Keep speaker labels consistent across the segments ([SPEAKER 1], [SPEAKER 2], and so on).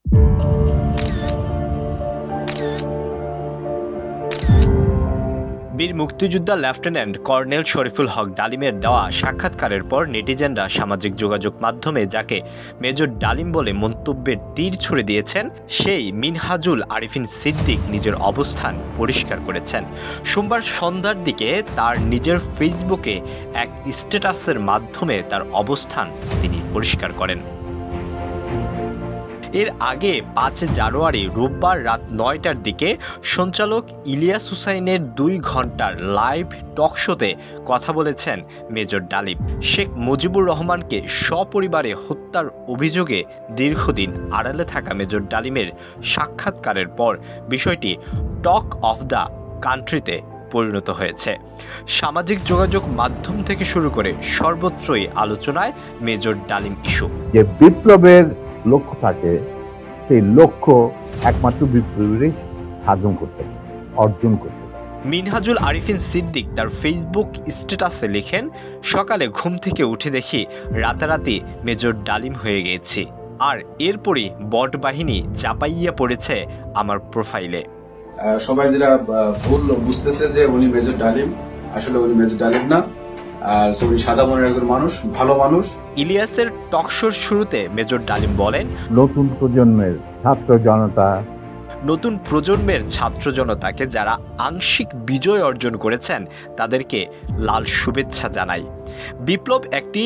[SPEAKER 1] বীর মুক্তিযোদ্ধা lieutenant colonel Shariful হক ডালিমের দেওয়া সাক্ষাৎকারের পর নেটিজেনরা সামাজিক যোগাযোগ মাধ্যমে যাকে মেজর ডালিম বলে মন্তব্যের তীর ছুড়ে দিয়েছেন, সেই মিনহাজুল আরিফিন সিদ্দিক নিজের অবস্থান পরিষ্কার করেছেন। সোমবার সন্ধ্যার দিকে তার নিজের ফেসবুকে এক স্ট্যাটাসের মাধ্যমে তার অবস্থান তিনি পরিষ্কার করেন। এর আগে ৫ জানুয়ারি রোববার রাত ৯টার দিকে সঞ্চালক ইলিয়াস হুসাইনের ২ ঘন্টার লাইভ টকশোতে কথা বলেছেন মেজর ডালিম। শেখ মুজিবুর রহমানকে সপরিবারে হত্যার অভিযোগে দীর্ঘদিন আড়ালে থাকা মেজর ডালিমের সাক্ষাৎকারের পর বিষয়টি টক অফ দ্য কান্ট্রিতে পরিণত হয়েছে। সামাজিক যোগাযোগ মাধ্যম থেকে শুরু করে সর্বত্রই আলোচনায় মেজর ডালিম ইস্যু।
[SPEAKER 2] যে বিপ্লবের লক্ষ্য থাকে, সেই লক্ষ্য একমাত্র বিপ্লবীরাই অর্জন করতে।
[SPEAKER 1] মিনহাজুল আরিফিন সিদ্দিক তার ফেসবুক স্ট্যাটাসে লিখেন, সকালে ঘুম থেকে উঠে দেখি রাতারাতি মেজর ডালিম হয়ে গেছি, আর এরপরই বট বাহিনী চাপাইয়া পড়েছে আমার প্রোফাইলে।
[SPEAKER 3] সবাই যেটা ভুল বুঝতেছে যে উনি মেজর ডালিম, আসলে উনি মেজর ডালিম না, আর উনি সাদা মনের একজন মানুষ, ভালো মানুষ।
[SPEAKER 1] ইলিয়াসের টকশোর শুরুতে মেজর ডালিম বলেন,
[SPEAKER 2] নতুন প্রজন্মের
[SPEAKER 1] ছাত্র জনতাকে যারা আংশিক বিজয় অর্জন করেছেন তাদেরকে লাল শুভেচ্ছা জানাই। বিপ্লব একটি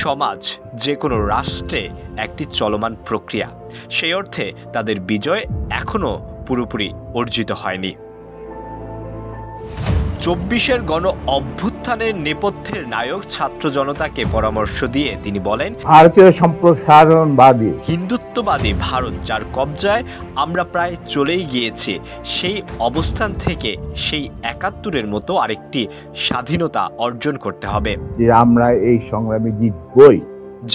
[SPEAKER 1] সমাজ, যে কোনো রাষ্ট্রে একটি চলমান প্রক্রিয়া। সেই অর্থে তাদের বিজয় এখনো পুরোপুরি অর্জিত হয়নি। ২৪-এর গণ অভ্যুত্থানের নেপথ্যের নায়ক ছাত্র জনতাকে পরামর্শ দিয়ে তিনি বলেন,
[SPEAKER 2] ভারতীয় সম্প্রসারণবাদী
[SPEAKER 1] হিন্দুত্ববাদী ভারত যার কবজায় আমরা প্রায় চলেই গিয়েছি, সেই অবস্থান থেকে সেই ৭১-এর মতো আরেকটি স্বাধীনতা অর্জন করতে হবে,
[SPEAKER 2] যে আমরা এই সংগ্রামে জিতবই।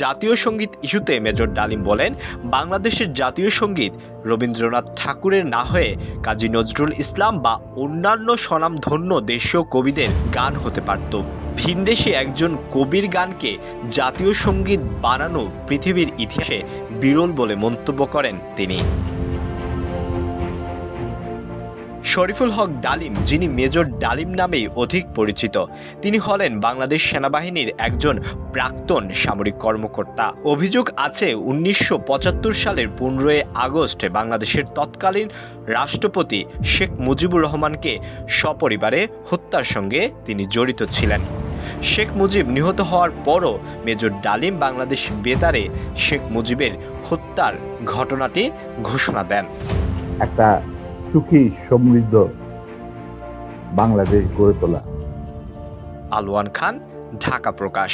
[SPEAKER 1] জাতীয় সঙ্গীত ইস্যুতে মেজর ডালিম বলেন, বাংলাদেশের জাতীয় সঙ্গীত রবীন্দ্রনাথ ঠাকুরের না হয়ে কাজী নজরুল ইসলাম বা অন্যান্য স্বনামধন্য দেশীয় কবিদের গান হতে পারত। ভিনদেশে একজন কবির গানকে জাতীয় সঙ্গীত বানানো পৃথিবীর ইতিহাসে বিরল বলে মন্তব্য করেন তিনি। শরীফুল হক ডালিম, যিনি মেজর ডালিম নামেই অধিক পরিচিত, তিনি হলেন বাংলাদেশ সেনাবাহিনীর একজন প্রাক্তন সামরিক কর্মকর্তা। অভিযোগ আছে ১৯৭৫ সালের ১৫ই আগস্ট বাংলাদেশের তৎকালীন রাষ্ট্রপতি শেখ মুজিবুর রহমানকে সপরিবারে হত্যার সঙ্গে তিনি জড়িত ছিলেন। শেখ মুজিব নিহত হওয়ার পরও মেজর ডালিম বাংলাদেশ বেতারে শেখ মুজিবের হত্যার ঘটনাটি ঘোষণা দেন।
[SPEAKER 2] একটা সুখী সমৃদ্ধ বাংলাদেশ গড়ে তোলা।
[SPEAKER 1] আলওয়ান খান, ঢাকা প্রকাশ।